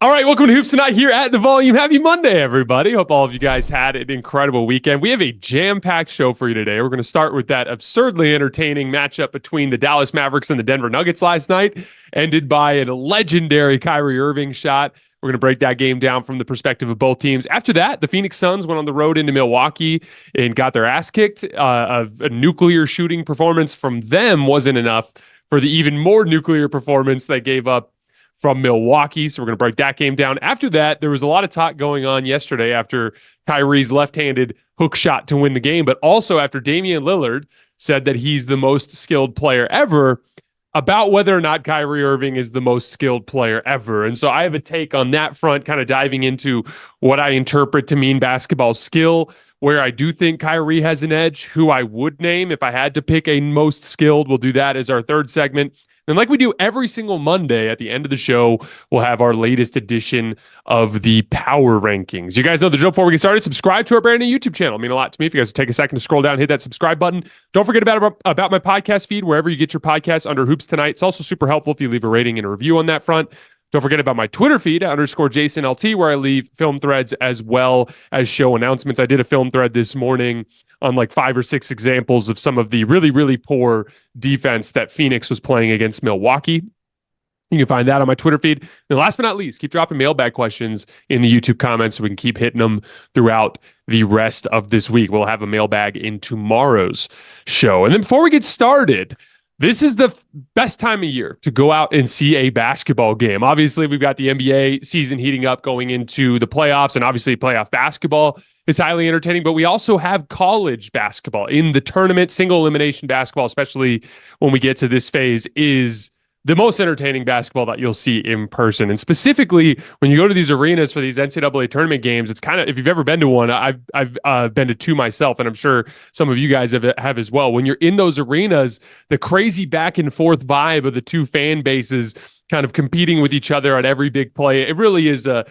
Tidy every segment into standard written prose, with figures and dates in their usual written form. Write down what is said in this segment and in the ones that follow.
All right, welcome to Hoops Tonight here at The Volume. Happy Monday, everybody. Hope all of you guys had an incredible weekend. We have a jam-packed show for you today. We're going to start with that absurdly entertaining matchup between the Dallas Mavericks and the Denver Nuggets last night, ended by a legendary Kyrie Irving shot. We're going to break that game down from the perspective of both teams. After that, the Phoenix Suns went on the road into Milwaukee and got their ass kicked. A nuclear shooting performance from them wasn't enough for the even more nuclear performance they gave up from Milwaukee. So we're going to break that game down. After that, there was a lot of talk going on yesterday after Kyrie's left-handed hook shot to win the game, but also after Damian Lillard said that he's the most skilled player ever, about whether or not Kyrie Irving is the most skilled player ever. And so I have a take on that front, kind of diving into what I interpret to mean basketball skill, where I do think Kyrie has an edge, who I would name if I had to pick a most skilled. We'll do that as our third segment. And like we do every single Monday at the end of the show, we'll have our latest edition of the Power Rankings. You guys know the drill. Before we get started, subscribe to our brand new YouTube channel. It means a lot to me. If you guys take a second to scroll down and hit that subscribe button. Don't forget about my podcast feed, wherever you get your podcasts under Hoops Tonight. It's also super helpful if you leave a rating and a review on that front. Don't forget about my Twitter feed, _JasonLT, where I leave film threads as well as show announcements. I did a film thread this morning on like 5 or 6 examples of some of the really, really poor defense that Phoenix was playing against Milwaukee. You can find that on my Twitter feed. And last but not least, keep dropping mailbag questions in the YouTube comments so we can keep hitting them throughout the rest of this week. We'll have a mailbag in tomorrow's show. And then before we get started, this is the best time of year to go out and see a basketball game. Obviously, we've got the NBA season heating up going into the playoffs, and obviously playoff basketball is highly entertaining, but we also have college basketball in the tournament. Single elimination basketball, especially when we get to this phase, is the most entertaining basketball that you'll see in person. And specifically, when you go to these arenas for these NCAA tournament games, it's kind of, if you've ever been to one, I've been to 2 myself, and I'm sure some of you guys have as well. When you're in those arenas, the crazy back and forth vibe of the two fan bases kind of competing with each other at every big play, it really is a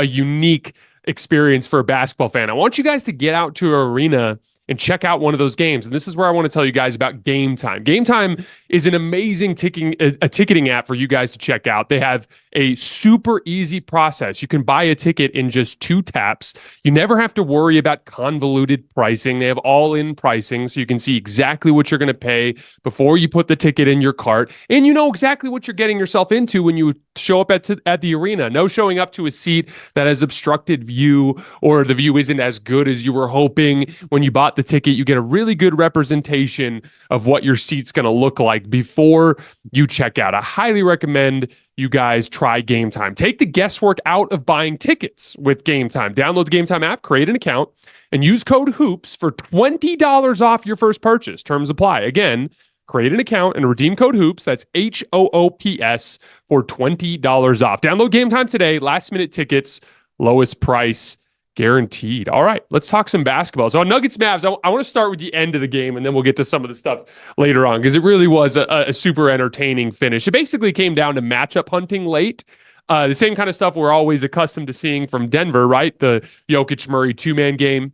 unique experience for a basketball fan. I want you guys to get out to an arena and check out one of those games. And this is where I want to tell you guys about Game Time. Game Time is an amazing ticketing app for you guys to check out. They have a super easy process. You can buy a ticket in just 2 taps. You never have to worry about convoluted pricing. They have all-in pricing, so you can see exactly what you're going to pay before you put the ticket in your cart. And you know exactly what you're getting yourself into when you show up at the arena. No showing up to a seat that has obstructed view, or the view isn't as good as you were hoping. When you bought the ticket, you get a really good representation of what your seat's going to look like before you check out. I highly recommend you guys try Game Time. Take the guesswork out of buying tickets with Game Time. Download the Game Time app, create an account, and use code HOOPS for $20 off your first purchase. Terms apply. Again, create an account and redeem code HOOPS. That's HOOPS for $20 off. Download Game Time today. Last minute tickets, lowest price guaranteed. All right, let's talk some basketball. So on Nuggets Mavs, I want to start with the end of the game, and then we'll get to some of the stuff later on, because it really was a super entertaining finish. It basically came down to matchup hunting late. The same kind of stuff we're always accustomed to seeing from Denver, right? The Jokic-Murray 2-man game.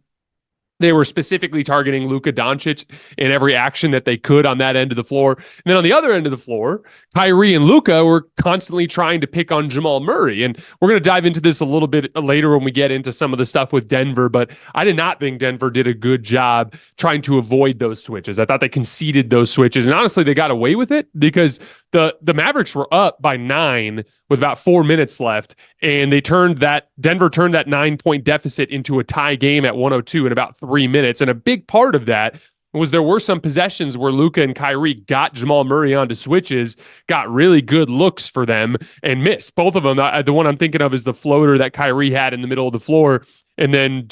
They were specifically targeting Luka Doncic in every action that they could on that end of the floor. And then on the other end of the floor, Kyrie and Luka were constantly trying to pick on Jamal Murray. And we're going to dive into this a little bit later when we get into some of the stuff with Denver, but I did not think Denver did a good job trying to avoid those switches. I thought they conceded those switches, and honestly, they got away with it because the Mavericks were up by 9 with about 4 minutes left, and Denver turned that 9-point deficit into a tie game at 102 in about 3 minutes. And a big part of that was there were some possessions where Luka and Kyrie got Jamal Murray onto switches, got really good looks for them, and missed both of them. The one I'm thinking of is the floater that Kyrie had in the middle of the floor, and then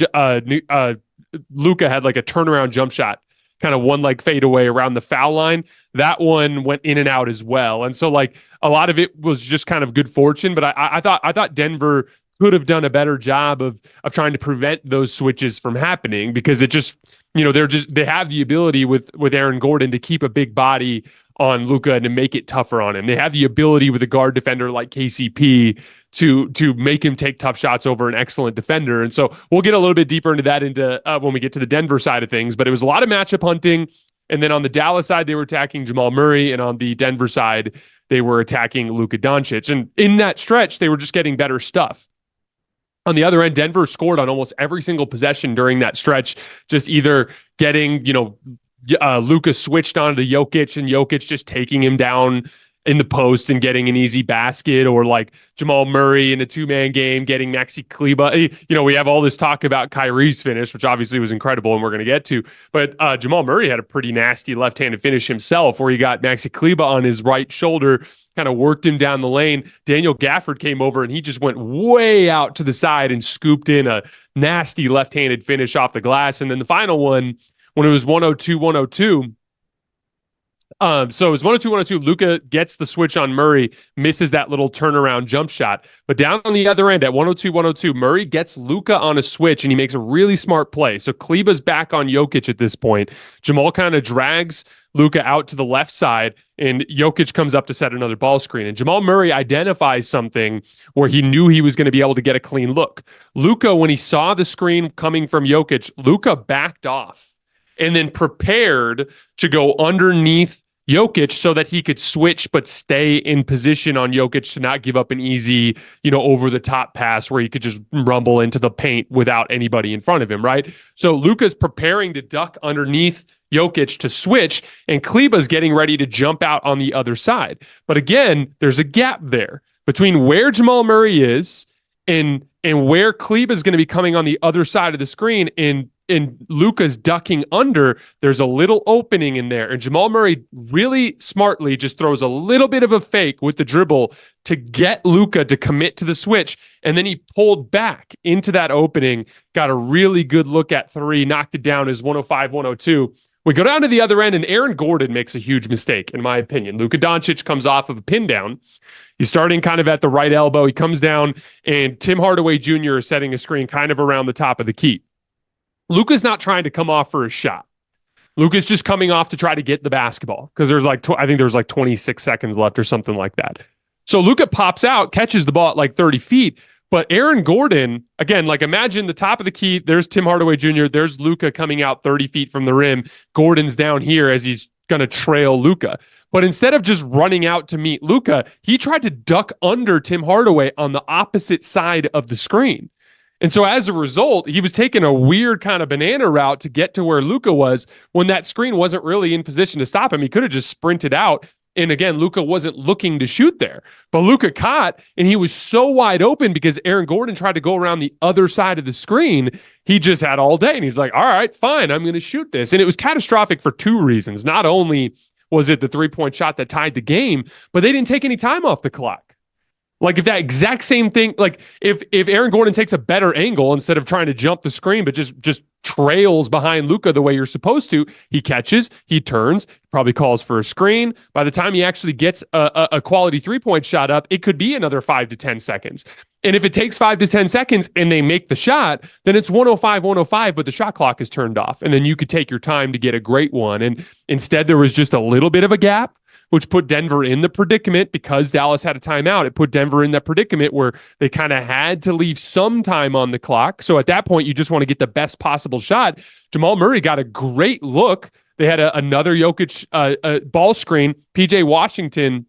Luka had like a turnaround jump shot, kind of one like fade away around the foul line. That one went in and out as well. And so like a lot of it was just kind of good fortune, but I thought Denver could have done a better job of trying to prevent those switches from happening, because it just, they have the ability with Aaron Gordon to keep a big body on Luka and to make it tougher on him. They have the ability with a guard defender like KCP to make him take tough shots over an excellent defender. And so we'll get a little bit deeper into that when we get to the Denver side of things, but it was a lot of matchup hunting. And then on the Dallas side, they were attacking Jamal Murray, and on the Denver side, they were attacking Luka Doncic. And in that stretch, they were just getting better stuff. On the other end, Denver scored on almost every single possession during that stretch, just either getting, Luka switched onto Jokic and Jokic just taking him down in the post and getting an easy basket, or like Jamal Murray in a two-man game getting Maxi Kleber. We have all this talk about Kyrie's finish, which obviously was incredible and we're going to get to, but Jamal Murray had a pretty nasty left-handed finish himself where he got Maxi Kleber on his right shoulder, kind of worked him down the lane. Daniel Gafford came over and he just went way out to the side and scooped in a nasty left-handed finish off the glass. And then the final one, when it was 102-102, so it's 102-102. Luka gets the switch on Murray, misses that little turnaround jump shot. But down on the other end at 102-102, Murray gets Luka on a switch and he makes a really smart play. So Kleber's back on Jokic at this point. Jamal kind of drags Luka out to the left side and Jokic comes up to set another ball screen. And Jamal Murray identifies something where he knew he was going to be able to get a clean look. Luka, when he saw the screen coming from Jokic, Luka backed off and then prepared to go underneath Jokic so that he could switch but stay in position on Jokic to not give up an easy, over-the-top pass where he could just rumble into the paint without anybody in front of him, right? So Luka's preparing to duck underneath Jokic to switch, and Kleber's getting ready to jump out on the other side. But again, there's a gap there between where Jamal Murray is and where Kleber's going to be coming on the other side of the screen, and Luka's ducking under. There's a little opening in there. And Jamal Murray really smartly just throws a little bit of a fake with the dribble to get Luka to commit to the switch. And then he pulled back into that opening, got a really good look at three, knocked it down as 105-102. We go down to the other end, and Aaron Gordon makes a huge mistake, in my opinion. Luka Doncic comes off of a pin down. He's starting kind of at the right elbow. He comes down, and Tim Hardaway Jr. is setting a screen kind of around the top of the key. Luka's not trying to come off for a shot. Luka's just coming off to try to get the basketball because there's I think there's 26 seconds left or something like that. So Luka pops out, catches the ball at 30 feet. But Aaron Gordon, again, imagine the top of the key. There's Tim Hardaway Jr. There's Luka coming out 30 feet from the rim. Gordon's down here as he's going to trail Luka. But instead of just running out to meet Luka, he tried to duck under Tim Hardaway on the opposite side of the screen. And so as a result, he was taking a weird kind of banana route to get to where Luka was when that screen wasn't really in position to stop him. He could have just sprinted out. And again, Luka wasn't looking to shoot there. But Luka caught, and he was so wide open because Aaron Gordon tried to go around the other side of the screen. He just had all day. And he's like, all right, fine, I'm going to shoot this. And it was catastrophic for two reasons. Not only was it the three-point shot that tied the game, but they didn't take any time off the clock. If that exact same thing, if Aaron Gordon takes a better angle instead of trying to jump the screen, but just trails behind Luka the way you're supposed to, he catches, he turns, probably calls for a screen. By the time he actually gets a quality three-point shot up, it could be another 5 to 10 seconds. And if it takes 5 to 10 seconds and they make the shot, then it's 105, but the shot clock is turned off. And then you could take your time to get a great one. And instead, there was just a little bit of a gap, which put Denver in the predicament because Dallas had a timeout. It put Denver in that predicament where they kind of had to leave some time on the clock. So at that point, you just want to get the best possible shot. Jamal Murray got a great look. They had another Jokic ball screen. PJ Washington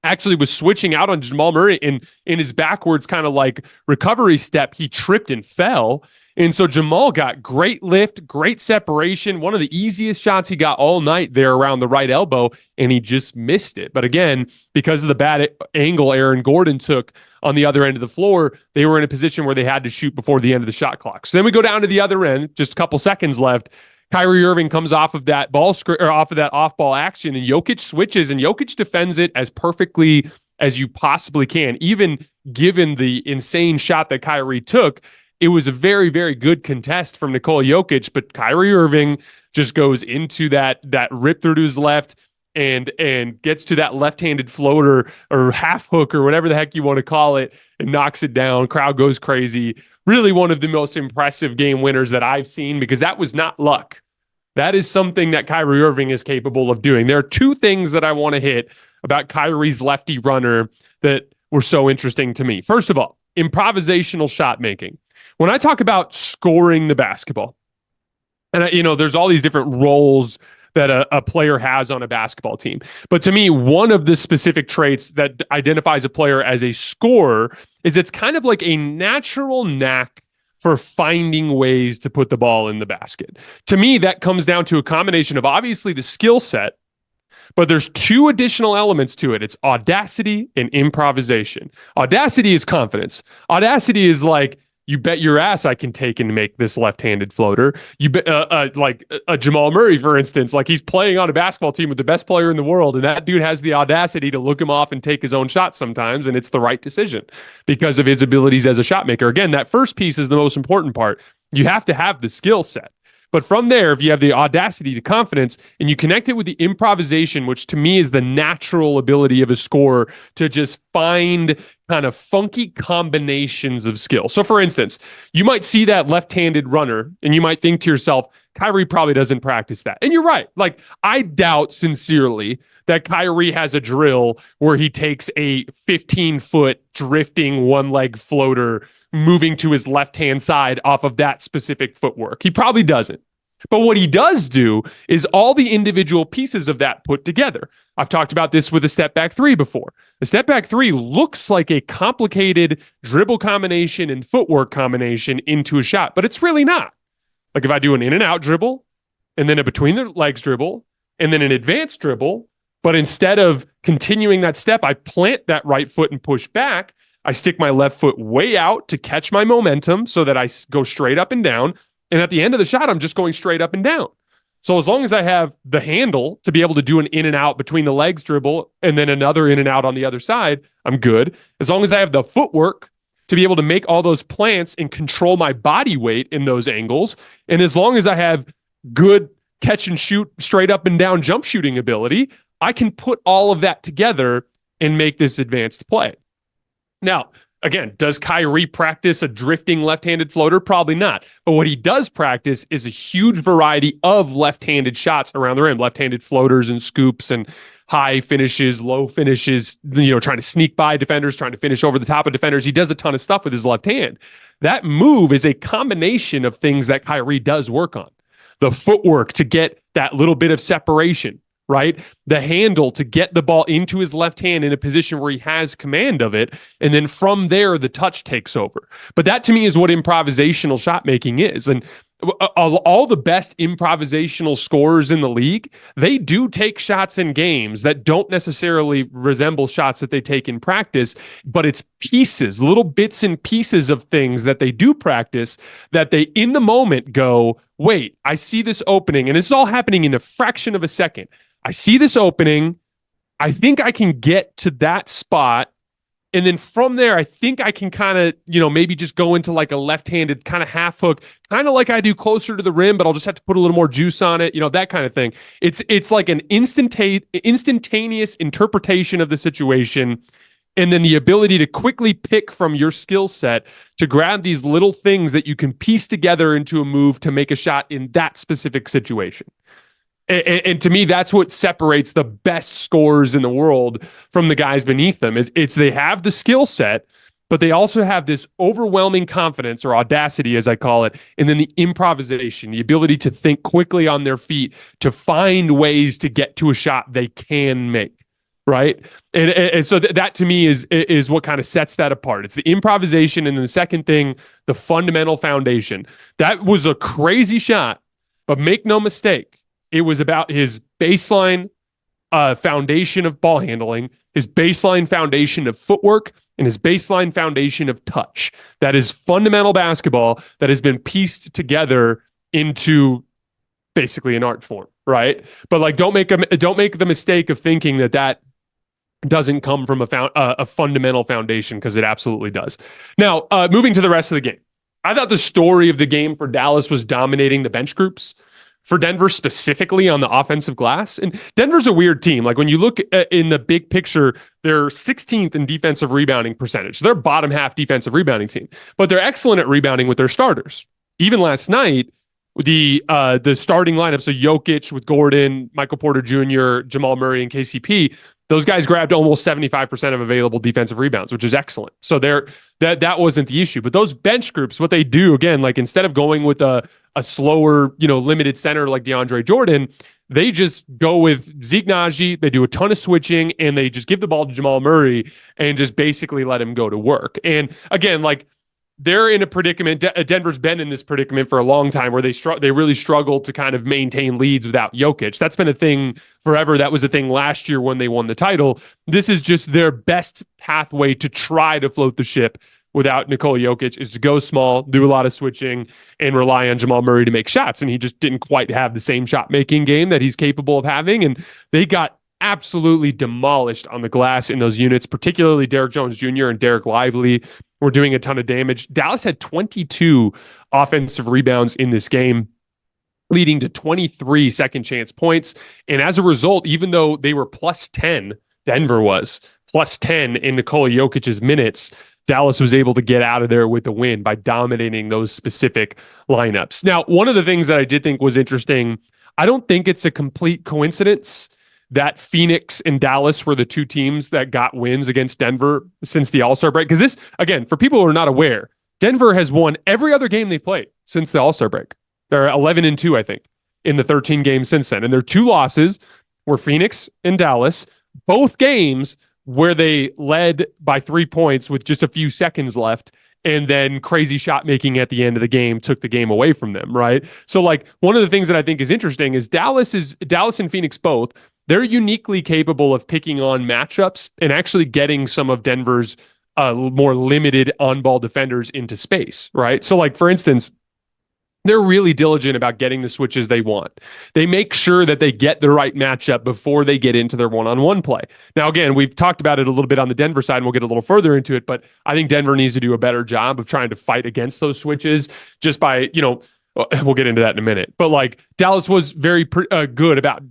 actually was switching out on Jamal Murray, and in his backwards kind of recovery step, he tripped and fell. And so Jamal got great lift, great separation, one of the easiest shots he got all night there around the right elbow, and he just missed it. But again, because of the bad angle Aaron Gordon took on the other end of the floor, they were in a position where they had to shoot before the end of the shot clock. So then we go down to the other end, just a couple seconds left. Kyrie Irving comes off of that off of that off-ball action, and Jokic switches, and Jokic defends it as perfectly as you possibly can. Even given the insane shot that Kyrie took, it was a very, very good contest from Nikola Jokic, but Kyrie Irving just goes into that rip through to his left and gets to that left-handed floater or half hook or whatever the heck you want to call it and knocks it down. Crowd goes crazy. Really one of the most impressive game winners that I've seen because that was not luck. That is something that Kyrie Irving is capable of doing. There are two things that I want to hit about Kyrie's lefty runner that were so interesting to me. First of all, improvisational shot making. When I talk about scoring the basketball, and there's all these different roles that a player has on a basketball team. But to me, one of the specific traits that identifies a player as a scorer is it's kind of like a natural knack for finding ways to put the ball in the basket. To me, that comes down to a combination of obviously the skill set, but there's two additional elements to it. It's audacity and improvisation. Audacity is confidence. Audacity is like, you bet your ass I can take and make this left-handed floater. You bet, like Jamal Murray, for instance, like he's playing on a basketball team with the best player in the world, and that dude has the audacity to look him off and take his own shot sometimes, and it's the right decision because of his abilities as a shot maker. Again, that first piece is the most important part. You have to have the skill set. But from there, if you have the audacity, the confidence, and you connect it with the improvisation, which to me is the natural ability of a scorer to just find kind of funky combinations of skill. So for instance, you might see that left-handed runner and you might think to yourself, Kyrie probably doesn't practice that. And you're right. Like, I doubt sincerely that Kyrie has a drill where he takes a 15-foot drifting one-leg floater moving to his left-hand side off of that specific footwork. He probably doesn't. But what he does do is all the individual pieces of that put together. I've talked about this with a step back three before. The step back three looks like a complicated dribble combination and footwork combination into a shot, but it's really not. Like if I do an in and out dribble and then a between the legs dribble and then an advanced dribble, but instead of continuing that step, I plant that right foot and push back. I stick my left foot way out to catch my momentum so that I go straight up and down. And at the end of the shot, I'm just going straight up and down. So as long as I have the handle to be able to do an in and out between the legs dribble and then another in and out on the other side, I'm good. As long as I have the footwork to be able to make all those plants and control my body weight in those angles, and as long as I have good catch and shoot straight up and down jump shooting ability, I can put all of that together and make this advanced play. Now, again, does Kyrie practice a drifting left-handed floater? Probably not. But what he does practice is a huge variety of left-handed shots around the rim, left-handed floaters and scoops and high finishes, low finishes, trying to sneak by defenders, trying to finish over the top of defenders. He does a ton of stuff with his left hand. That move is a combination of things that Kyrie does work on. The footwork to get that little bit of separation, right? The handle to get the ball into his left hand in a position where he has command of it. And then from there, the touch takes over. But that to me is what improvisational shot making is. And all the best improvisational scorers in the league, they do take shots in games that don't necessarily resemble shots that they take in practice, but it's pieces, little bits and pieces of things that they do practice that they in the moment go, wait, I see this opening, and it's all happening in a fraction of a second. I see this opening. I think I can get to that spot. And then from there, I think I can kind of, maybe just go into like a left-handed kind of half hook, kind of like I do closer to the rim, but I'll just have to put a little more juice on it, that kind of thing. It's like an instantaneous interpretation of the situation. And then the ability to quickly pick from your skill set to grab these little things that you can piece together into a move to make a shot in that specific situation. And to me, that's what separates the best scorers in the world from the guys beneath them. It's they have the skill set, but they also have this overwhelming confidence, or audacity, as I call it, and then the improvisation, the ability to think quickly on their feet, to find ways to get to a shot they can make, right? And so that to me is what kind of sets that apart. It's the improvisation, and then the second thing, the fundamental foundation. That was a crazy shot, but make no mistake, it was about his baseline foundation of ball handling, his baseline foundation of footwork, and his baseline foundation of touch. That is fundamental basketball that has been pieced together into basically an art form, right? But like, don't make the mistake of thinking that doesn't come from a fundamental foundation, because it absolutely does. Now, moving to the rest of the game, I thought the story of the game for Dallas was dominating the bench groups. For Denver specifically on the offensive glass. And Denver's a weird team. Like when you look in the big picture, they're 16th in defensive rebounding percentage. So they're bottom half defensive rebounding team, but they're excellent at rebounding with their starters. Even last night, the starting lineup, so Jokic with Gordon, Michael Porter Jr., Jamal Murray, and KCP, those guys grabbed almost 75% of available defensive rebounds, which is excellent. So that wasn't the issue. But those bench groups, what they do, again, like instead of going with a slower, limited center like DeAndre Jordan, they just go with Zeke Naji. They do a ton of switching, and they just give the ball to Jamal Murray and just basically let him go to work. And again, like, they're in a predicament. Denver's been in this predicament for a long time where they really struggle to kind of maintain leads without Jokic. That's been a thing forever. That was a thing last year when they won the title. This is just their best pathway to try to float the ship without Nikola Jokic, is to go small, do a lot of switching, and rely on Jamal Murray to make shots. And he just didn't quite have the same shot-making game that he's capable of having. And they got absolutely demolished on the glass in those units, particularly Derrick Jones Jr. and Derek Lively were doing a ton of damage. Dallas had 22 offensive rebounds in this game, leading to 23 second chance points. And as a result, even though they were plus 10, Denver was plus 10 in Nikola Jokic's minutes, Dallas was able to get out of there with the win by dominating those specific lineups. Now, one of the things that I did think was interesting, I don't think it's a complete coincidence that Phoenix and Dallas were the two teams that got wins against Denver since the All-Star break. Because this, again, for people who are not aware, Denver has won every other game they've played since the All-Star break. They're 11-2, I think, in the 13 games since then. And their two losses were Phoenix and Dallas, both games where they led by 3 points with just a few seconds left, and then crazy shot making at the end of the game took the game away from them, right? So, like, one of the things that I think is interesting is Dallas and Phoenix both, they're uniquely capable of picking on matchups and actually getting some of Denver's more limited on-ball defenders into space, right? So, like, for instance, they're really diligent about getting the switches they want. They make sure that they get the right matchup before they get into their one-on-one play. Now, again, we've talked about it a little bit on the Denver side, and we'll get a little further into it, but I think Denver needs to do a better job of trying to fight against those switches just by, we'll get into that in a minute. But, like, Dallas was very good about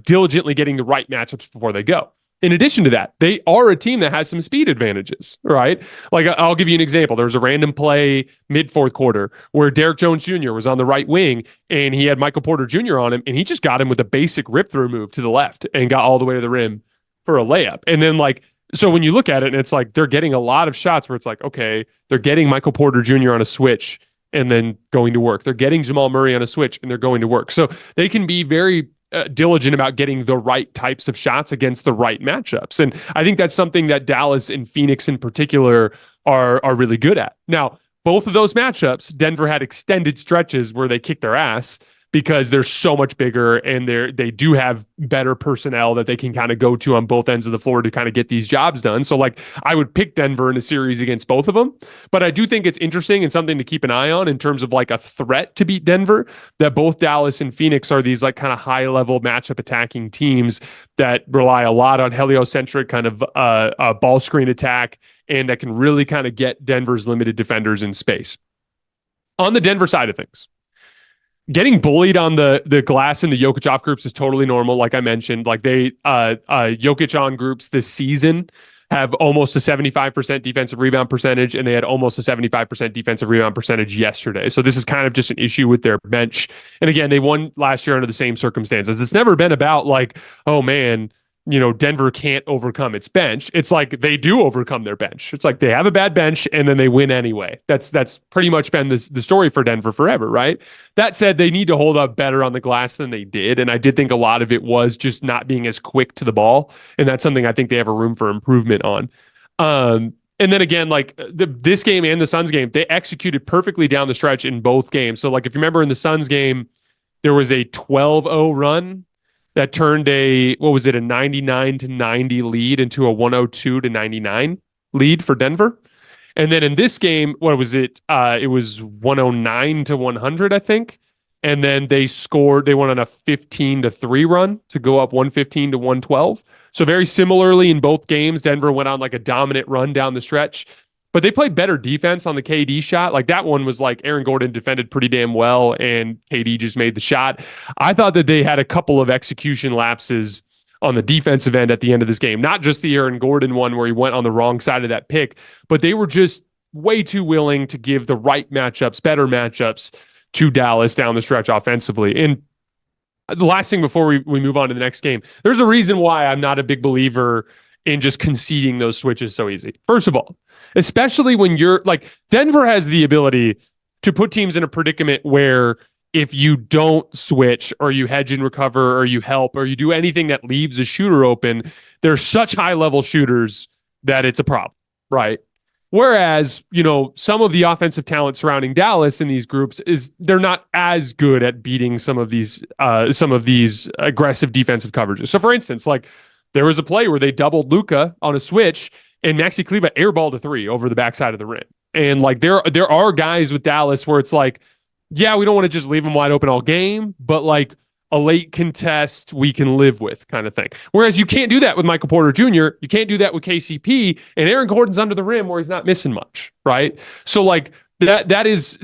diligently getting the right matchups before they go. In addition to that, they are a team that has some speed advantages, right? Like, I'll give you an example. There was a random play mid-fourth quarter where Derrick Jones Jr. was on the right wing, and he had Michael Porter Jr. on him, and he just got him with a basic rip-through move to the left and got all the way to the rim for a layup. And then, like, so when you look at it, and it's like they're getting a lot of shots where it's like, okay, they're getting Michael Porter Jr. on a switch and then going to work. They're getting Jamal Murray on a switch, and they're going to work. So they can be very diligent about getting the right types of shots against the right matchups. And I think that's something that Dallas and Phoenix in particular are really good at. Now, both of those matchups, Denver had extended stretches where they kicked their ass because they're so much bigger and they do have better personnel that they can kind of go to on both ends of the floor to kind of get these jobs done. So, like, I would pick Denver in a series against both of them. But I do think it's interesting and something to keep an eye on in terms of, like, a threat to beat Denver, that both Dallas and Phoenix are these, like, kind of high-level matchup attacking teams that rely a lot on heliocentric kind of ball screen attack, and that can really kind of get Denver's limited defenders in space. On the Denver side of things, getting bullied on the glass in the Jokic off groups is totally normal. Like I mentioned, like Jokic on groups this season have almost a 75% defensive rebound percentage, and they had almost a 75% defensive rebound percentage yesterday. So this is kind of just an issue with their bench. And again, they won last year under the same circumstances. It's never been about, like, oh man, Denver can't overcome its bench. It's like they do overcome their bench. It's like they have a bad bench and then they win anyway. That's pretty much been the story for Denver forever, right? That said, they need to hold up better on the glass than they did. And I did think a lot of it was just not being as quick to the ball. And that's something I think they have a room for improvement on. And then again, like this game and the Suns game, they executed perfectly down the stretch in both games. So, like, if you remember in the Suns game, there was a 12-0 run that turned a 99-90 lead into a 102-99 lead for Denver. And then in this game, what was it? It was 109-100, I think. And then they went on a 15-3 run to go up 115-112. So very similarly in both games, Denver went on like a dominant run down the stretch. But they played better defense on the KD shot. Like, that one was like Aaron Gordon defended pretty damn well, and KD just made the shot. I thought that they had a couple of execution lapses on the defensive end at the end of this game. Not just the Aaron Gordon one where he went on the wrong side of that pick, but they were just way too willing to give the right matchups, better matchups to Dallas down the stretch offensively. And the last thing before we move on to the next game, there's a reason why I'm not a big believer in just conceding those switches so easy. First of all, especially when you're like, Denver has the ability to put teams in a predicament where if you don't switch or you hedge and recover or you help or you do anything that leaves a shooter open, they're such high level shooters that it's a problem, right? Whereas, some of the offensive talent surrounding Dallas in these groups they're not as good at beating some of these aggressive defensive coverages. So for instance, like there was a play where they doubled Luka on a switch and Maxi Kleber airballed a three over the backside of the rim. And like there are guys with Dallas where it's like, yeah, we don't want to just leave them wide open all game, but like a late contest we can live with kind of thing. Whereas you can't do that with Michael Porter Jr. You can't do that with KCP, and Aaron Gordon's under the rim where he's not missing much, right? So like that is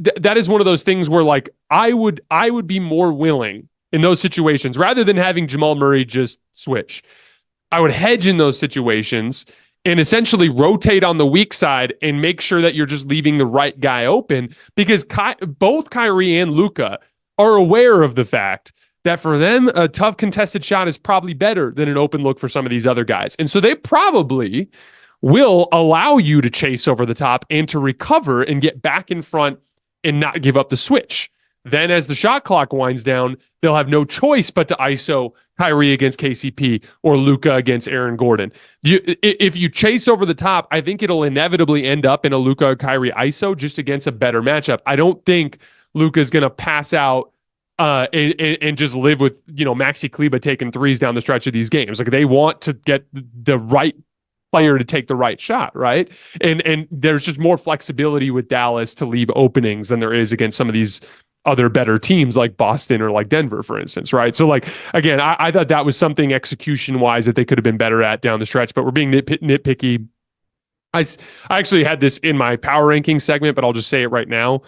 one of those things where like I would be more willing in those situations rather than having Jamal Murray just switch. I would hedge in those situations and essentially rotate on the weak side and make sure that you're just leaving the right guy open, because both Kyrie and Luka are aware of the fact that for them, a tough contested shot is probably better than an open look for some of these other guys. And so they probably will allow you to chase over the top and to recover and get back in front and not give up the switch. Then as the shot clock winds down, they'll have no choice but to ISO Kyrie against KCP or Luka against Aaron Gordon. If you chase over the top, I think it'll inevitably end up in a Luka or Kyrie ISO just against a better matchup. I don't think Luka's going to pass out and just live with, Maxi Kleber taking threes down the stretch of these games. Like they want to get the right player to take the right shot, right? And there's just more flexibility with Dallas to leave openings than there is against some of these other better teams like Boston or like Denver, for instance, right? So like, again, I thought that was something execution-wise that they could have been better at down the stretch, but we're being nitpicky. I actually had this in my power ranking segment, but I'll just say it right now.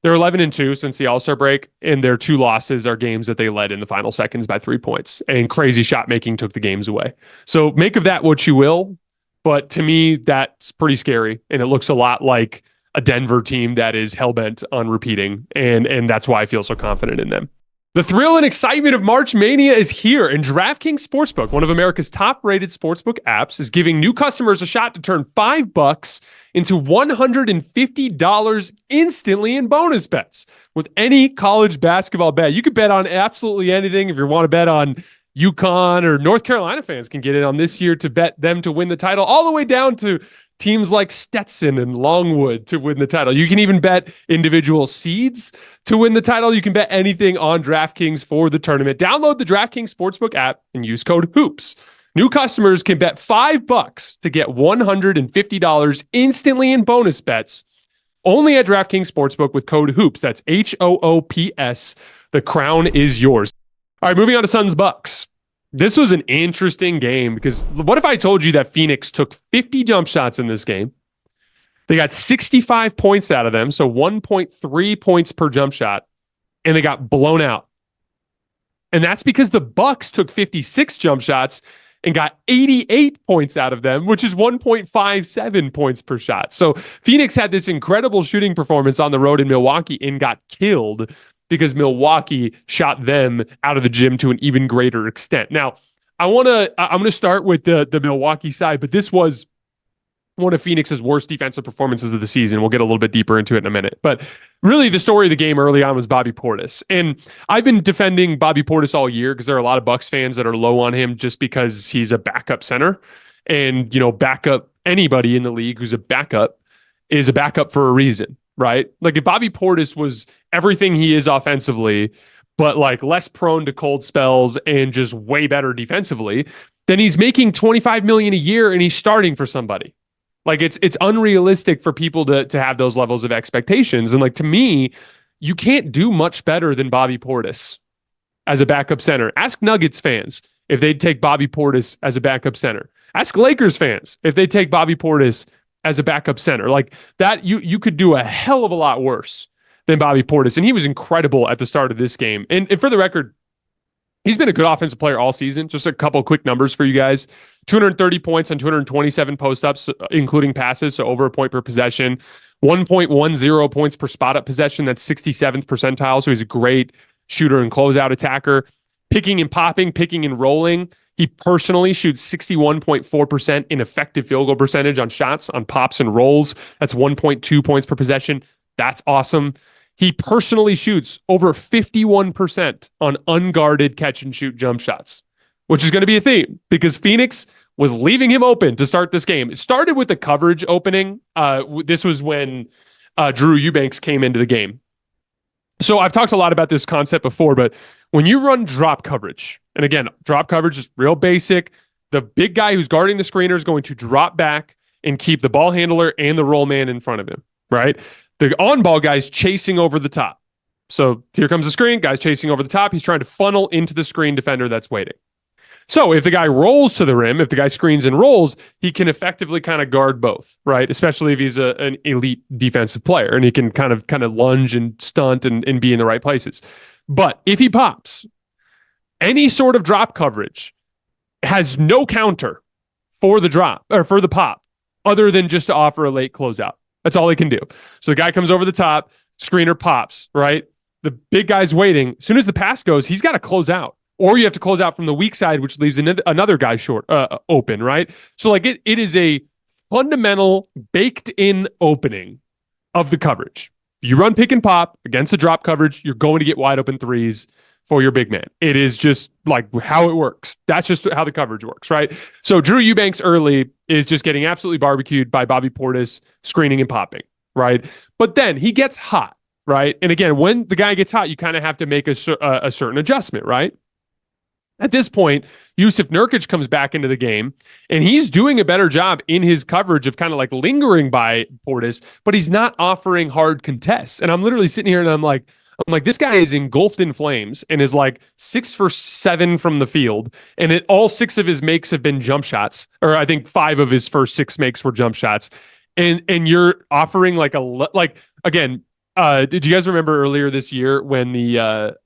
They're 11-2 since the All-Star break, and their 2 losses are games that they led in the final seconds by 3 points, and crazy shot making took the games away. So make of that what you will, but to me, that's pretty scary, and it looks a lot like a Denver team that is hell-bent on repeating, and that's why I feel so confident in them. The thrill and excitement of March Mania is here, and DraftKings Sportsbook, one of America's top-rated sportsbook apps, is giving new customers a shot to turn $5 into $150 instantly in bonus bets with any college basketball bet. You could bet on absolutely anything. If you want to bet on UConn, or North Carolina fans can get in on this year to bet them to win the title, all the way down to teams like Stetson and Longwood to win the title. You can even bet individual seeds to win the title. You can bet anything on DraftKings for the tournament. Download the DraftKings Sportsbook app and use code HOOPS. New customers can bet $5 to get $150 instantly in bonus bets only at DraftKings Sportsbook with code HOOPS. That's HOOPS. The crown is yours. All right, moving on to Suns Bucks. This was an interesting game because what if I told you that Phoenix took 50 jump shots in this game? They got 65 points out of them, so 1.3 points per jump shot, and they got blown out. And that's because the Bucks took 56 jump shots and got 88 points out of them, which is 1.57 points per shot. So Phoenix had this incredible shooting performance on the road in Milwaukee and got killed because Milwaukee shot them out of the gym to an even greater extent. Now, I'm going to start with the Milwaukee side, but this was one of Phoenix's worst defensive performances of the season. We'll get a little bit deeper into it in a minute. But really, the story of the game early on was Bobby Portis. And I've been defending Bobby Portis all year because there are a lot of Bucks fans that are low on him just because he's a backup center. And, backup, anybody in the league who's a backup is a backup for a reason, right? Like if Bobby Portis was everything he is offensively, but like less prone to cold spells and just way better defensively, then he's making $25 million a year and he's starting for somebody. Like it's unrealistic for people to have those levels of expectations. And like, to me, you can't do much better than Bobby Portis as a backup center. Ask Nuggets fans if they'd take Bobby Portis as a backup center. Ask Lakers fans if they'd take Bobby Portis as a backup center. Like that, you could do a hell of a lot worse than Bobby Portis. And he was incredible at the start of this game. And for the record, he's been a good offensive player all season. Just a couple quick numbers for you guys. 230 points on 227 post-ups, including passes, so over a point per possession. 1.10 points per spot-up possession. That's 67th percentile, so he's a great shooter and closeout attacker. Picking and popping, picking and rolling. He personally shoots 61.4% in effective field goal percentage on shots, on pops and rolls. That's 1.2 points per possession. That's awesome. he personally shoots over 51% on unguarded catch and shoot jump shots, which is going to be a theme because Phoenix was leaving him open to start this game. It started with the coverage opening. This was when Drew Eubanks came into the game. So I've talked a lot about this concept before, but when you run drop coverage, and again, drop coverage is real basic. The big guy who's guarding the screener is going to drop back and keep the ball handler and the roll man in front of him, right? The on-ball guy's chasing over the top. So here comes the screen, guy's chasing over the top. He's trying to funnel into the screen defender that's waiting. So if the guy rolls to the rim, if the guy screens and rolls, he can effectively kind of guard both, right? Especially if he's an elite defensive player and he can kind of lunge and stunt and be in the right places. But if he pops, any sort of drop coverage has no counter for the drop or for the pop other than just to offer a late closeout. That's all he can do. So the guy comes over the top, screener pops, right? The big guy's waiting. As soon as the pass goes, he's got to close out. Or you have to close out from the weak side, which leaves another guy short, open, right? So like it is a fundamental baked-in opening of the coverage. You run pick and pop against the drop coverage, you're going to get wide open threes for your big man. It is just like how it works. That's just how the coverage works, right? So Drew Eubanks early is just getting absolutely barbecued by Bobby Portis screening and popping, right? But then he gets hot, right? And again, when the guy gets hot, you kind of have to make a certain adjustment, right? At this point, Jusuf Nurkic comes back into the game, and he's doing a better job in his coverage of kind of like lingering by Portis, but he's not offering hard contests. And I'm literally sitting here and I'm like, this guy is engulfed in flames and is like 6 for 7 from the field. And all 6 of his makes have been jump shots, or I think 5 of his first 6 makes were jump shots. And you're offering again, did you guys remember earlier this year when the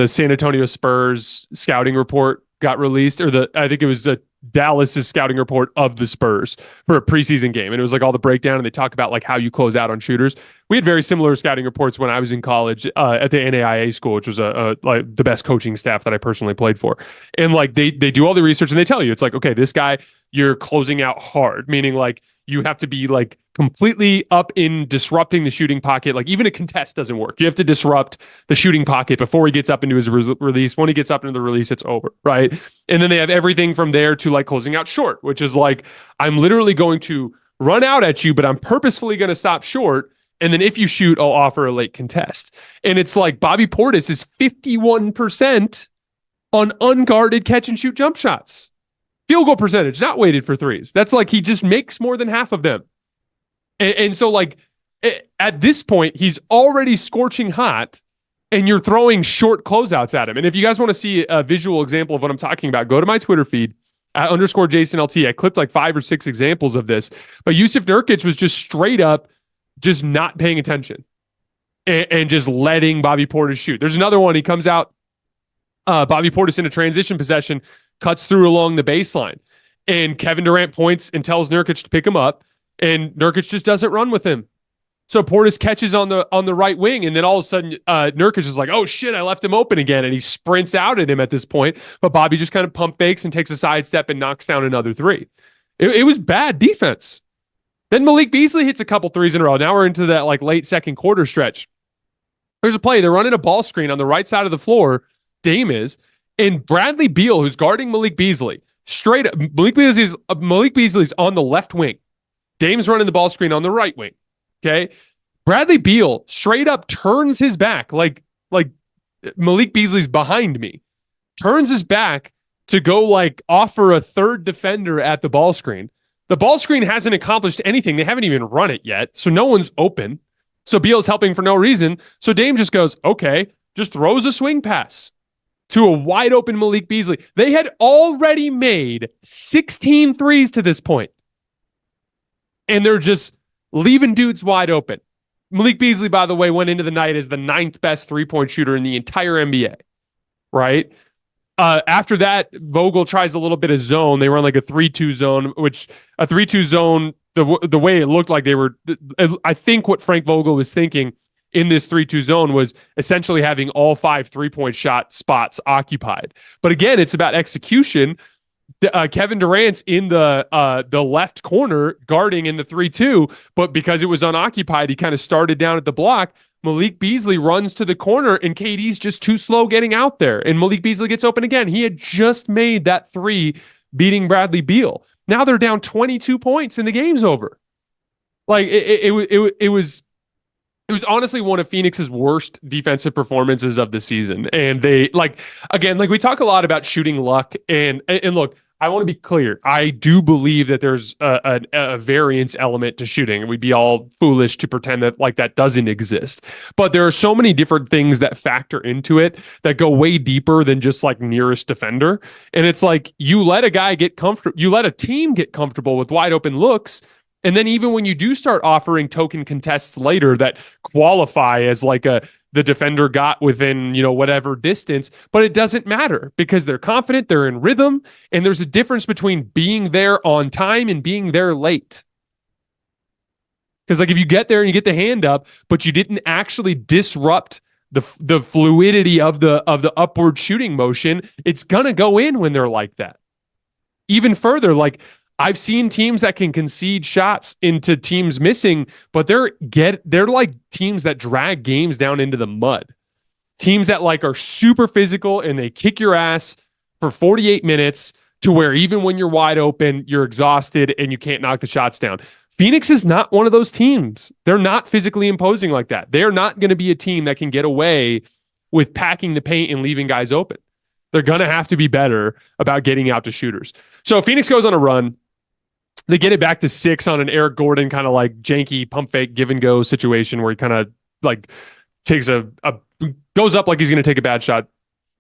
San Antonio Spurs scouting report got released, or I think it was Dallas's scouting report of the Spurs for a preseason game. And it was like all the breakdown, and they talk about like how you close out on shooters. We had very similar scouting reports when I was in college at the NAIA school, which was like the best coaching staff that I personally played for. And like they do all the research and they tell you, it's like, okay, this guy, you're closing out hard, meaning like you have to be like completely up in disrupting the shooting pocket. Like even a contest doesn't work. You have to disrupt the shooting pocket before he gets up into his release. When he gets up into the release, it's over, right? And then they have everything from there to like closing out short, which is like, I'm literally going to run out at you, but I'm purposefully going to stop short. And then if you shoot, I'll offer a late contest. And it's like Bobby Portis is 51% on unguarded catch and shoot jump shots. Field goal percentage, not weighted for threes. That's like he just makes more than half of them. And so like at this point, he's already scorching hot and you're throwing short closeouts at him. And if you guys want to see a visual example of what I'm talking about, go to my Twitter feed @_JasonLT. I clipped like 5 or 6 examples of this. But Jusuf Nurkic was just straight up just not paying attention and just letting Bobby Portis shoot. There's another one. He comes out, Bobby Portis in a transition possession, cuts through along the baseline. And Kevin Durant points and tells Nurkic to pick him up. And Nurkic just doesn't run with him. So Portis catches on the right wing. And then all of a sudden, Nurkic is like, oh shit, I left him open again. And he sprints out at him at this point. But Bobby just kind of pump fakes and takes a sidestep and knocks down another 3. It was bad defense. Then Malik Beasley hits a couple threes in a row. Now we're into that like late second quarter stretch. There's a play. They're running a ball screen on the right side of the floor. Dame is. And Bradley Beal, who's guarding Malik Beasley, straight up, Malik Beasley's on the left wing. Dame's running the ball screen on the right wing. Okay. Bradley Beal straight up turns his back, like Malik Beasley's behind me, turns his back to go like offer a third defender at the ball screen. The ball screen hasn't accomplished anything. They haven't even run it yet. So no one's open. So Beal's helping for no reason. So Dame just goes, okay, just throws a swing pass to a wide open Malik Beasley. They had already made 16 threes to this point. And they're just leaving dudes wide open. Malik Beasley, by the way, went into the night as the 9th best three-point shooter in the entire NBA, right? After that, Vogel tries a little bit of zone. They run like a 3-2 zone, which a 3-2 zone, the way it looked like they were, I think what Frank Vogel was thinking in this 3-2 zone was essentially having all 5 3-point shot spots occupied. But again, it's about execution. Kevin Durant's in the left corner guarding in the 3-2, but because it was unoccupied, he kind of started down at the block. Malik Beasley runs to the corner, and KD's just too slow getting out there. And Malik Beasley gets open again. He had just made that three, beating Bradley Beal. Now they're down 22 points, and the game's over. Like it was honestly one of Phoenix's worst defensive performances of the season. And they again, we talk a lot about shooting luck, and look, I want to be clear. I do believe that there's a variance element to shooting. We'd be all foolish to pretend that that doesn't exist. But there are so many different things that factor into it that go way deeper than just nearest defender. And it's you let a guy get comfortable, you let a team get comfortable with wide open looks. And then even when you do start offering token contests later that qualify as the defender got within, whatever distance, but it doesn't matter because they're confident, they're in rhythm, and there's a difference between being there on time and being there late. Because if you get there and you get the hand up, but you didn't actually disrupt the fluidity of the upward shooting motion, it's gonna go in when they're like that. Even further, I've seen teams that can concede shots into teams missing, but they're like teams that drag games down into the mud. Teams that are super physical and they kick your ass for 48 minutes to where even when you're wide open, you're exhausted and you can't knock the shots down. Phoenix is not one of those teams. They're not physically imposing like that. They're not going to be a team that can get away with packing the paint and leaving guys open. They're going to have to be better about getting out to shooters. So Phoenix goes on a run. They get it back to 6 on an Eric Gordon kind of janky pump fake give and go situation where he kind of takes goes up like he's going to take a bad shot,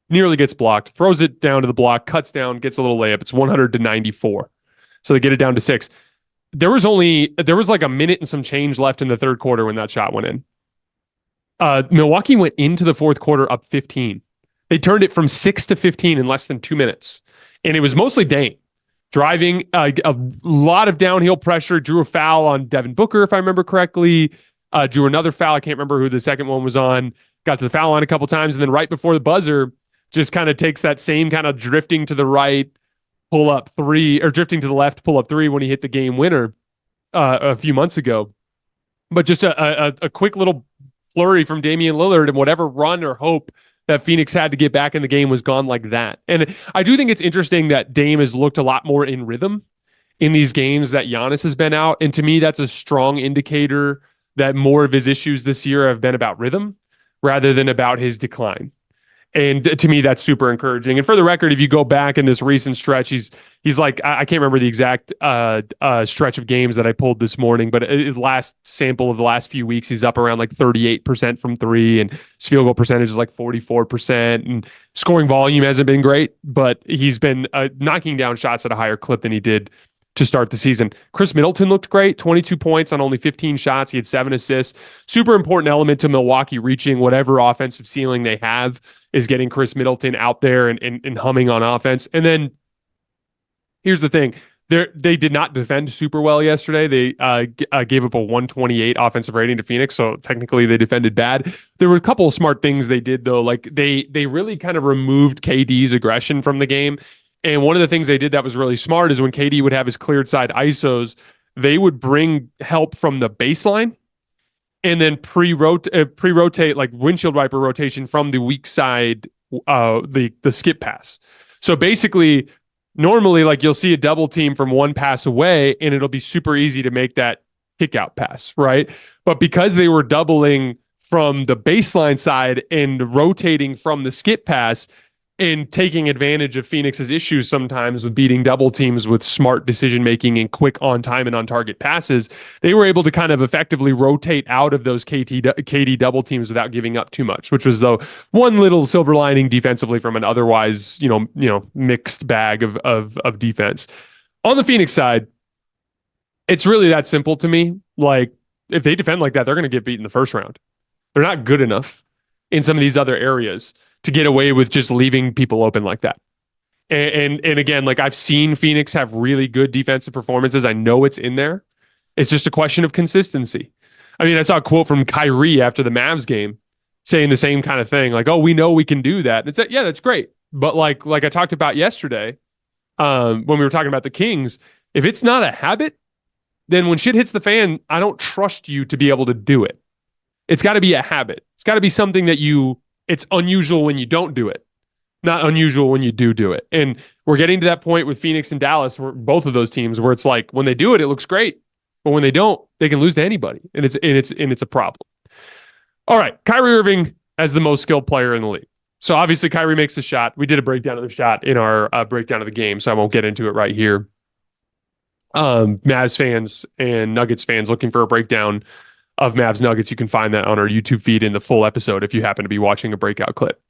nearly gets blocked, throws it down to the block, cuts down, gets a little layup. It's 100-94. So they get it down to 6. There was a minute and some change left in the third quarter when that shot went in. Milwaukee went into the fourth quarter up 15. They turned it from 6 to 15 in less than 2 minutes. And it was mostly Dame. Driving a lot of downhill pressure, drew a foul on Devin Booker, if I remember correctly, drew another foul. I can't remember who the second one was on, got to the foul line a couple times, and then right before the buzzer, just kind of takes that same kind of drifting to the right, pull up three, or drifting to the left, pull up three when he hit the game winner a few months ago. But just a quick little flurry from Damian Lillard, and whatever run or hope that Phoenix had to get back in the game was gone like that. And I do think it's interesting that Dame has looked a lot more in rhythm in these games that Giannis has been out. And to me, that's a strong indicator that more of his issues this year have been about rhythm rather than about his decline. And to me, that's super encouraging. And for the record, if you go back in this recent stretch, he's I can't remember the exact stretch of games that I pulled this morning, but his last sample of the last few weeks, he's up around 38% from three, and his field goal percentage is 44%. And scoring volume hasn't been great, but he's been knocking down shots at a higher clip than he did to start the season. Chris Middleton looked great, 22 points on only 15 shots. He had 7 assists. Super important element to Milwaukee reaching whatever offensive ceiling they have is getting Chris Middleton out there and humming on offense. And then here's the thing. They did not defend super well yesterday. They gave up a 128 offensive rating to Phoenix, so technically they defended bad. There were a couple of smart things they did, though. They really kind of removed KD's aggression from the game. And one of the things they did that was really smart is when KD would have his cleared side ISOs, they would bring help from the baseline and then pre-rotate windshield wiper rotation from the weak side, the skip pass. So basically, normally you'll see a double team from one pass away and it'll be super easy to make that kick out pass, right? But because they were doubling from the baseline side and rotating from the skip pass, and taking advantage of Phoenix's issues sometimes with beating double teams with smart decision-making and quick on-time and on-target passes, they were able to kind of effectively rotate out of those KD double teams without giving up too much, which was, though, one little silver lining defensively from an otherwise, mixed bag of defense. On the Phoenix side, it's really that simple to me. If they defend like that, they're going to get beat in the first round. They're not good enough in some of these other areas to get away with just leaving people open like that. And again, I've seen Phoenix have really good defensive performances. I know it's in there. It's just a question of consistency. I mean, I saw a quote from Kyrie after the Mavs game saying the same kind of thing. Oh, we know we can do that. And it's yeah, that's great. But like I talked about yesterday, when we were talking about the Kings, if it's not a habit, then when shit hits the fan, I don't trust you to be able to do it. It's got to be a habit. It's got to be something that it's unusual when you don't do it, not unusual when you do it. And we're getting to that point with Phoenix and Dallas, where both of those teams, where it's like when they do it, it looks great. But when they don't, they can lose to anybody. And it's a problem. All right. Kyrie Irving as the most skilled player in the league. So obviously Kyrie makes the shot. We did a breakdown of the shot in our breakdown of the game, so I won't get into it right here. Mavs fans and Nuggets fans looking for a breakdown of Mavs Nuggets, you can find that on our YouTube feed in the full episode if you happen to be watching a breakout clip.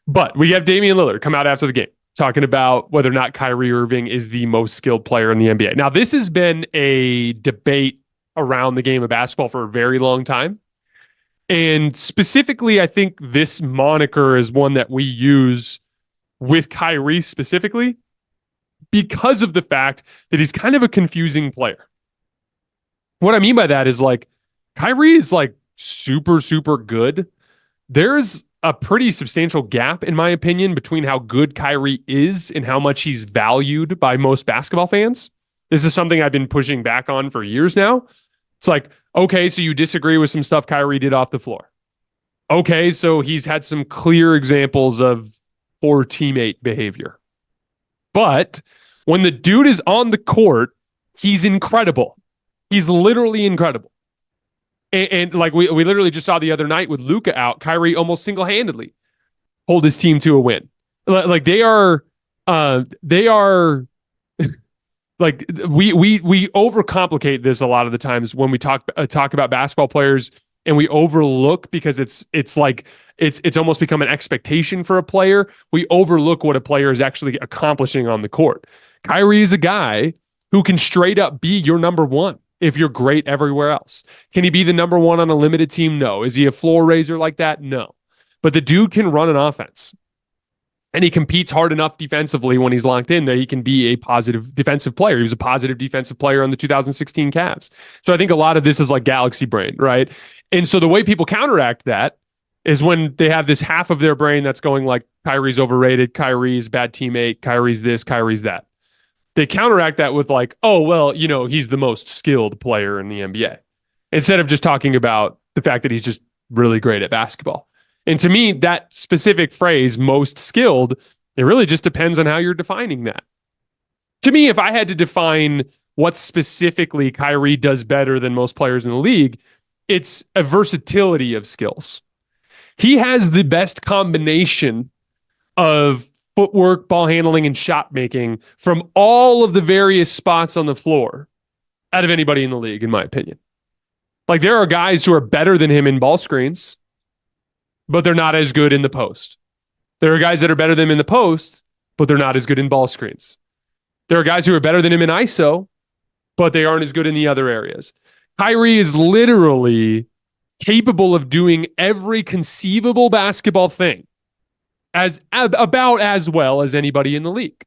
But we have Damian Lillard come out after the game talking about whether or not Kyrie Irving is the most skilled player in the NBA. Now, this has been a debate around the game of basketball for a very long time. And specifically, I think this moniker is one that we use with Kyrie specifically because of the fact that he's kind of a confusing player. What I mean by that is like Kyrie is like super, super good. There's a pretty substantial gap, in my opinion, between how good Kyrie is and how much he's valued by most basketball fans. This is something I've been pushing back on for years now. It's like, okay, so you disagree with some stuff Kyrie did off the floor. Okay, so he's had some clear examples of poor teammate behavior. But when the dude is on the court, he's incredible. He's literally incredible. And like we literally just saw the other night with Luka out, Kyrie almost single-handedly hold his team to a win. Like they are like we overcomplicate this a lot of the times when we talk about basketball players, and we overlook because it's almost become an expectation for a player. We overlook what a player is actually accomplishing on the court. Kyrie is a guy who can straight up be your number one if you're great everywhere else. Can he be the number one on a limited team? No. Is he a floor raiser like that? No. But the dude can run an offense. And he competes hard enough defensively when he's locked in that he can be a positive defensive player. He was a positive defensive player on the 2016 Cavs. So I think a lot of this is like galaxy brain, right? And so the way people counteract that is when they have this half of their brain that's going like, Kyrie's overrated, Kyrie's bad teammate, Kyrie's this, Kyrie's that. They counteract that with like, oh, well, he's the most skilled player in the NBA. Instead of just talking about the fact that he's just really great at basketball. And to me, that specific phrase, most skilled, it really just depends on how you're defining that. To me, if I had to define what specifically Kyrie does better than most players in the league, it's a versatility of skills. He has the best combination of footwork, ball handling, and shot making from all of the various spots on the floor out of anybody in the league, in my opinion. Like there are guys who are better than him in ball screens, but they're not as good in the post. There are guys that are better than him in the post, but they're not as good in ball screens. There are guys who are better than him in ISO, but they aren't as good in the other areas. Kyrie is literally capable of doing every conceivable basketball thing about as well as anybody in the league.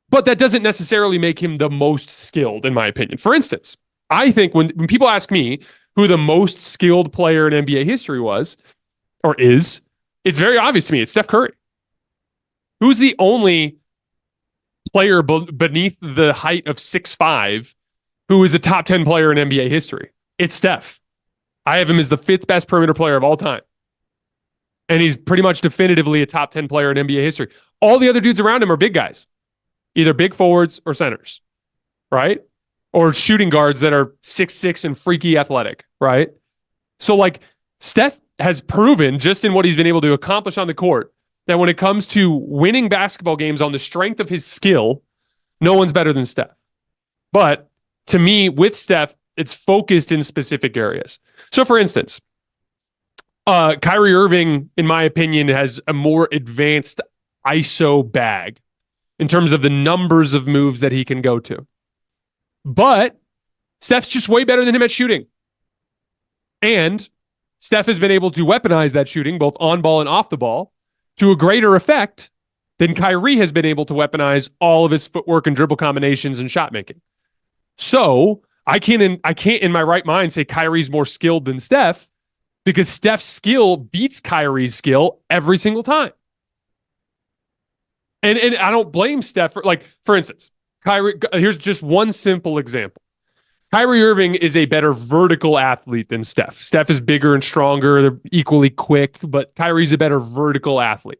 But that doesn't necessarily make him the most skilled, in my opinion. For instance, I think when people ask me who the most skilled player in NBA history was, or is, it's very obvious to me. It's Steph Curry. Who's the only player beneath the height of 6'5" who is a top 10 player in NBA history? It's Steph. I have him as the 5th best perimeter player of all time. And he's pretty much definitively a top 10 player in NBA history. All the other dudes around him are big guys, either big forwards or centers, right? Or shooting guards that are 6'6" and freaky athletic, right? So like Steph has proven just in what he's been able to accomplish on the court that when it comes to winning basketball games on the strength of his skill, no one's better than Steph. But to me, with Steph, it's focused in specific areas. So for instance, Kyrie Irving, in my opinion, has a more advanced ISO bag in terms of the numbers of moves that he can go to. But Steph's just way better than him at shooting. And Steph has been able to weaponize that shooting, both on ball and off the ball, to a greater effect than Kyrie has been able to weaponize all of his footwork and dribble combinations and shot making. So I can't in my right mind say Kyrie's more skilled than Steph, because Steph's skill beats Kyrie's skill every single time. And I don't blame Steph for instance, Kyrie, here's just one simple example. Kyrie Irving is a better vertical athlete than Steph. Steph is bigger and stronger. They're equally quick, but Kyrie's a better vertical athlete.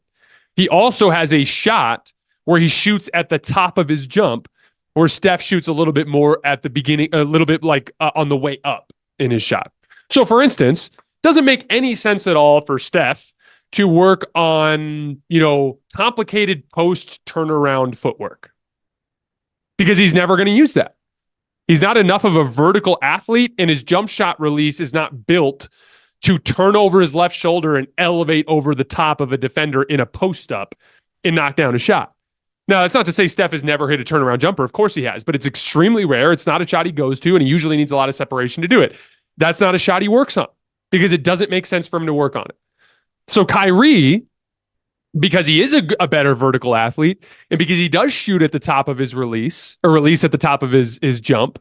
He also has a shot where he shoots at the top of his jump, where Steph shoots a little bit more at the beginning, a little bit on the way up in his shot. So, for instance, doesn't make any sense at all for Steph to work on, complicated post turnaround footwork because he's never going to use that. He's not enough of a vertical athlete, and his jump shot release is not built to turn over his left shoulder and elevate over the top of a defender in a post-up and knock down a shot. Now, that's not to say Steph has never hit a turnaround jumper. Of course he has, but it's extremely rare. It's not a shot he goes to, and he usually needs a lot of separation to do it. That's not a shot he works on because it doesn't make sense for him to work on it. So Kyrie, because he is a better vertical athlete, and because he does shoot at the top of his release, or release at the top of his jump,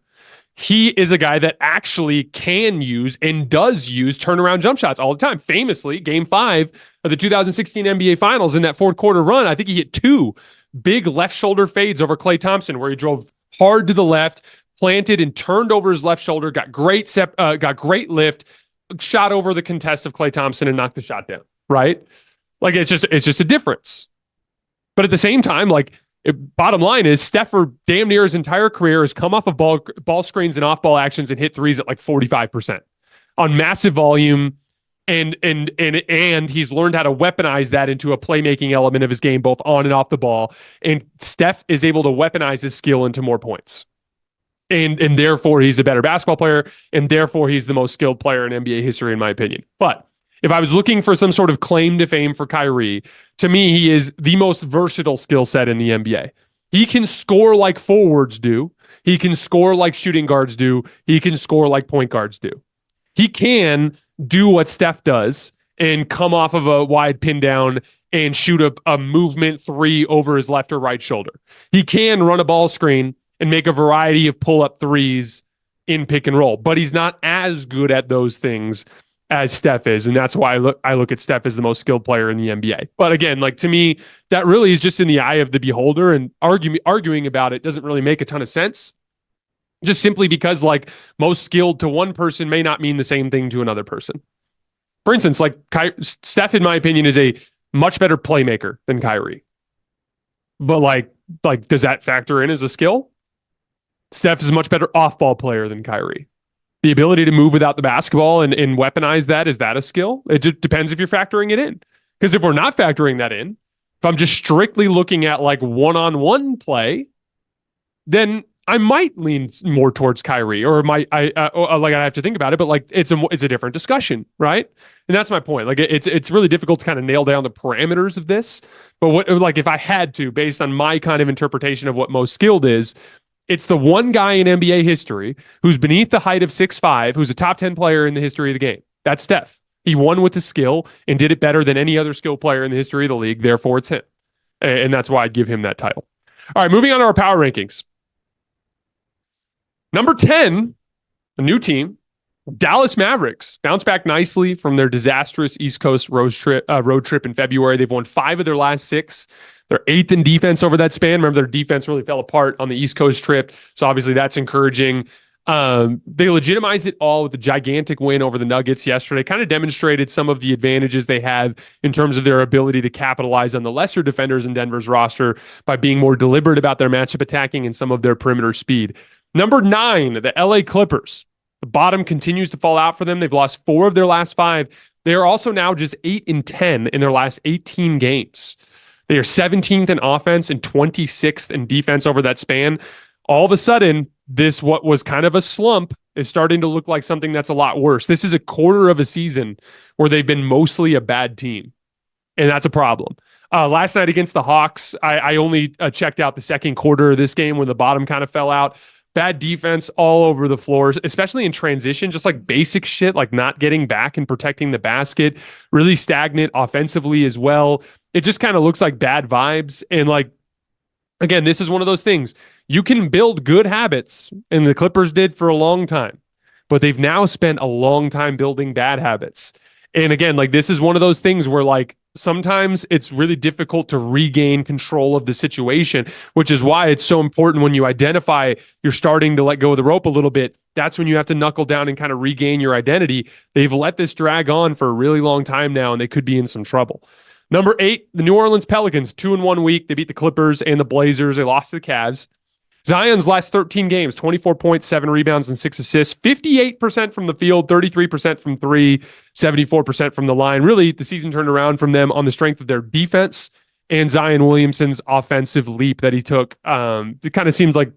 he is a guy that actually can use and does use turnaround jump shots all the time. Famously, Game 5 of the 2016 NBA Finals in that fourth quarter run, I think he hit 2 big left shoulder fades over Klay Thompson, where he drove hard to the left, planted and turned over his left shoulder, got great lift, shot over the contest of Klay Thompson and knocked the shot down. Right? Like it's just a difference. But at the same time, bottom line is Steph for damn near his entire career has come off of ball screens and off ball actions and hit threes at 45% on massive volume. And he's learned how to weaponize that into a playmaking element of his game, both on and off the ball. And Steph is able to weaponize his skill into more points. And therefore he's a better basketball player. And therefore he's the most skilled player in NBA history, in my opinion. But if I was looking for some sort of claim to fame for Kyrie, to me, he is the most versatile skill set in the NBA. He can score like forwards do. He can score like shooting guards do. He can score like point guards do. He can do what Steph does and come off of a wide pin down and shoot a movement 3 over his left or right shoulder. He can run a ball screen and make a variety of pull-up threes in pick and roll, but he's not as good at those things as Steph is, and that's why I look at Steph as the most skilled player in the NBA. But again, to me, that really is just in the eye of the beholder, and arguing about it doesn't really make a ton of sense. Just simply because most skilled to one person may not mean the same thing to another person. For instance, Steph, in my opinion, is a much better playmaker than Kyrie. But does that factor in as a skill? Steph is a much better off-ball player than Kyrie. The ability to move without the basketball and weaponize that, is that a skill? It just depends if you're factoring it in. Because if we're not factoring that in, if I'm just strictly looking at one-on-one play, then I might lean more towards Kyrie, or I have to think about it, but it's a different discussion, right? And that's my point. It's really difficult to kind of nail down the parameters of this. But if I had to, based on my kind of interpretation of what most skilled is, it's the one guy in NBA history who's beneath the height of 6'5", who's a top 10 player in the history of the game. That's Steph. He won with the skill and did it better than any other skilled player in the history of the league. Therefore, it's him. And that's why I'd give him that title. All right, moving on to our power rankings. Number 10, a new team, Dallas Mavericks, bounced back nicely from their disastrous East Coast road trip in February. They've won 5 of their last 6. They're 8th in defense over that span. Remember, their defense really fell apart on the East Coast trip, so obviously that's encouraging. They legitimized it all with a gigantic win over the Nuggets yesterday. Kind of demonstrated some of the advantages they have in terms of their ability to capitalize on the lesser defenders in Denver's roster by being more deliberate about their matchup attacking and some of their perimeter speed. Number 9, the LA Clippers. The bottom continues to fall out for them. They've lost 4 of their last 5. They are also now just 8-10 in their last 18 games. They are 17th in offense and 26th in defense over that span. All of a sudden, what was kind of a slump is starting to look like something that's a lot worse. This is a quarter of a season where they've been mostly a bad team, and that's a problem. Last night against the Hawks, I only checked out the second quarter of this game when the bottom kind of fell out. Bad defense all over the floor, especially in transition, just basic shit, not getting back and protecting the basket. Really stagnant offensively as well. It just kind of looks like bad vibes. And again, this is one of those things. You can build good habits, and the Clippers did for a long time, but they've now spent a long time building bad habits. And again, this is one of those things where sometimes it's really difficult to regain control of the situation, which is why it's so important when you identify you're starting to let go of the rope a little bit. That's when you have to knuckle down and kind of regain your identity. They've let this drag on for a really long time now, and they could be in some trouble. Number 8, the New Orleans Pelicans, 2-1 week. They beat the Clippers and the Blazers. They lost to the Cavs. Zion's last 13 games, 24 points, 7 rebounds, and 6 assists, 58% from the field, 33% from three, 74% from the line. Really, the season turned around from them on the strength of their defense and Zion Williamson's offensive leap that he took. It kind of seemed like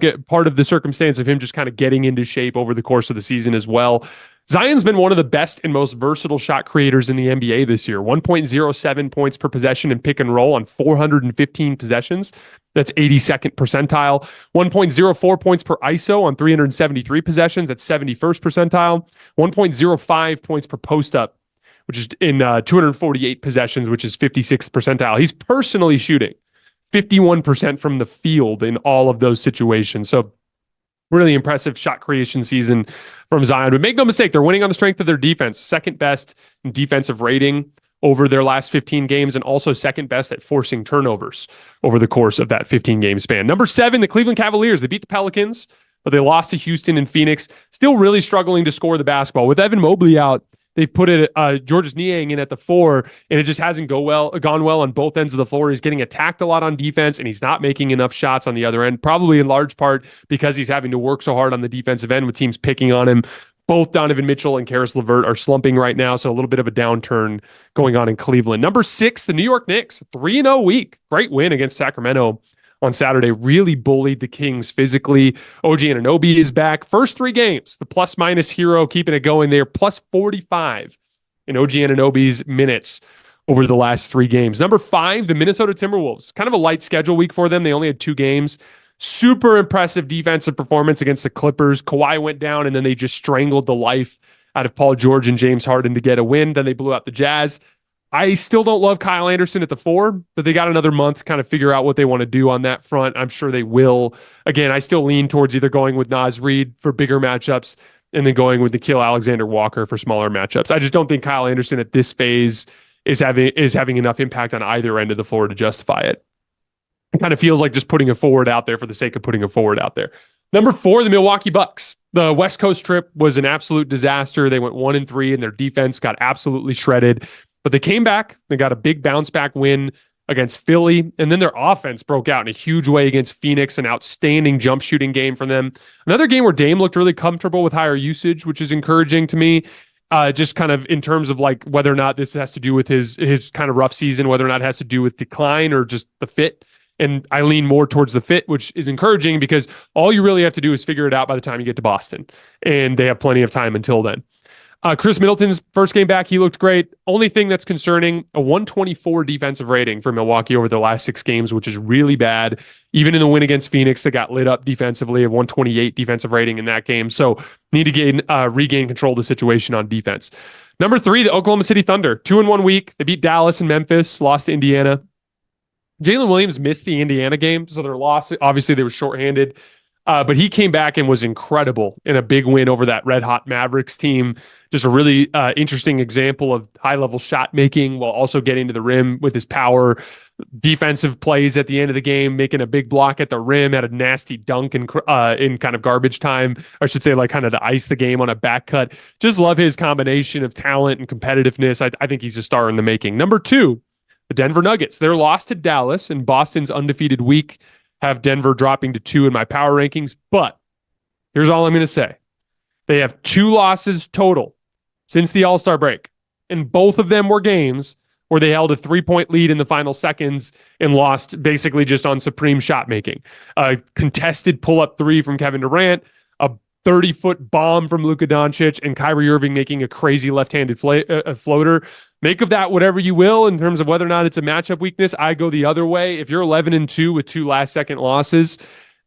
a part of the circumstance of him just kind of getting into shape over the course of the season as well. Zion's been one of the best and most versatile shot creators in the NBA this year. 1.07 points per possession in pick and roll on 415 possessions. That's 82nd percentile. 1.04 points per ISO on 373 possessions. That's 71st percentile. 1.05 points per post up, which is in 248 possessions, which is 56th percentile. He's personally shooting 51% from the field in all of those situations. So really impressive shot creation season from Zion. But make no mistake, they're winning on the strength of their defense. Second best in defensive rating over their last 15 games, and also second best at forcing turnovers over the course of that 15-game span. Number 7, the Cleveland Cavaliers. They beat the Pelicans, but they lost to Houston and Phoenix. Still really struggling to score the basketball. With Evan Mobley out, they've put Georges Niang in at the 4, and it just hasn't gone well on both ends of the floor. He's getting attacked a lot on defense, and he's not making enough shots on the other end, probably in large part because he's having to work so hard on the defensive end with teams picking on him. Both Donovan Mitchell and Karis LeVert are slumping right now, so a little bit of a downturn going on in Cleveland. Number 6, the New York Knicks, 3-0 week. Great win against Sacramento on Saturday. Really bullied the Kings physically. OG Anunoby is back. First 3 games, the plus-minus hero keeping it going there. Plus 45 in OG Anunoby's minutes over the last 3 games. Number 5, the Minnesota Timberwolves. Kind of a light schedule week for them. They only had 2 games. Super impressive defensive performance against the Clippers. Kawhi went down, and then they just strangled the life out of Paul George and James Harden to get a win. Then they blew out the Jazz. I still don't love Kyle Anderson at the 4, but they got another month to kind of figure out what they want to do on that front. I'm sure they will. Again, I still lean towards either going with Naz Reid for bigger matchups and then going with Nickeil Alexander-Walker for smaller matchups. I just don't think Kyle Anderson at this phase is having enough impact on either end of the floor to justify it. It kind of feels like just putting a forward out there for the sake of putting a forward out there. Number 4, the Milwaukee Bucks. The West Coast trip was an absolute disaster. They went 1-3, and their defense got absolutely shredded. But they came back. They got a big bounce back win against Philly. And then their offense broke out in a huge way against Phoenix, an outstanding jump shooting game from them. Another game where Dame looked really comfortable with higher usage, which is encouraging to me. Just kind of in terms of like whether or not this has to do with his kind of rough season, whether or not it has to do with decline or just the fit. And I lean more towards the fit, which is encouraging because all you really have to do is figure it out by the time you get to Boston. And they have plenty of time until then. Chris Middleton's first game back, he looked great. Only thing that's concerning, a 124 defensive rating for Milwaukee over the last 6 games, which is really bad. Even in the win against Phoenix, they got lit up defensively, a 128 defensive rating in that game. So need to regain control of the situation on defense. Number 3, the Oklahoma City Thunder, 2-1 week. They beat Dallas and Memphis, lost to Indiana. Jalen Williams missed the Indiana game, so their loss, obviously they were shorthanded. But he came back and was incredible in a big win over that red-hot Mavericks team. Just a really interesting example of high-level shot making while also getting to the rim with his power. Defensive plays at the end of the game, making a big block at the rim, had a nasty dunk in kind of garbage time. I should say, like kind of to ice the game on a back cut. Just love his combination of talent and competitiveness. I think he's a star in the making. Number 2, the Denver Nuggets. They're lost to Dallas, and Boston's undefeated week have Denver dropping to 2 in my power rankings. But here's all I'm going to say. They have 2 losses total since the All-Star break. And both of them were games where they held a 3-point lead in the final seconds and lost basically just on supreme shot making. A contested pull-up 3 from Kevin Durant, a 30-foot bomb from Luka Doncic, and Kyrie Irving making a crazy left-handed floater. Make of that whatever you will in terms of whether or not it's a matchup weakness. I go the other way. If you're 11-2 with 2 last-second losses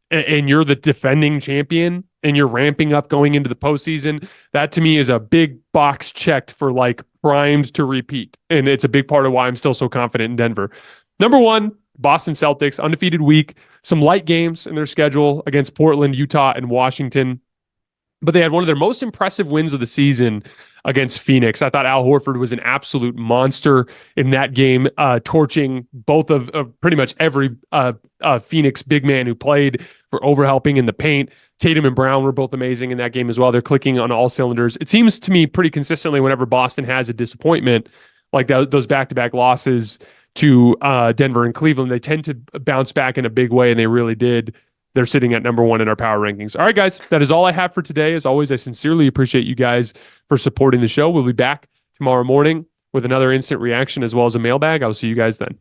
and you're the defending champion and you're ramping up going into the postseason, that to me is a big box checked for like primed to repeat. And it's a big part of why I'm still so confident in Denver. Number 1, Boston Celtics, undefeated week. Some light games in their schedule against Portland, Utah, and Washington. but they had one of their most impressive wins of the season against Phoenix. I thought Al Horford was an absolute monster in that game, torching both of pretty much every Phoenix big man who played, for overhelping in the paint. Tatum and Brown were both amazing in that game as well. They're clicking on all cylinders. It seems to me pretty consistently whenever Boston has a disappointment, like those back-to-back losses to Denver and Cleveland, they tend to bounce back in a big way, and they really did. They're sitting at number 1 in our power rankings. All right, guys, that is all I have for today. As always, I sincerely appreciate you guys for supporting the show. We'll be back tomorrow morning with another instant reaction as well as a mailbag. I'll see you guys then.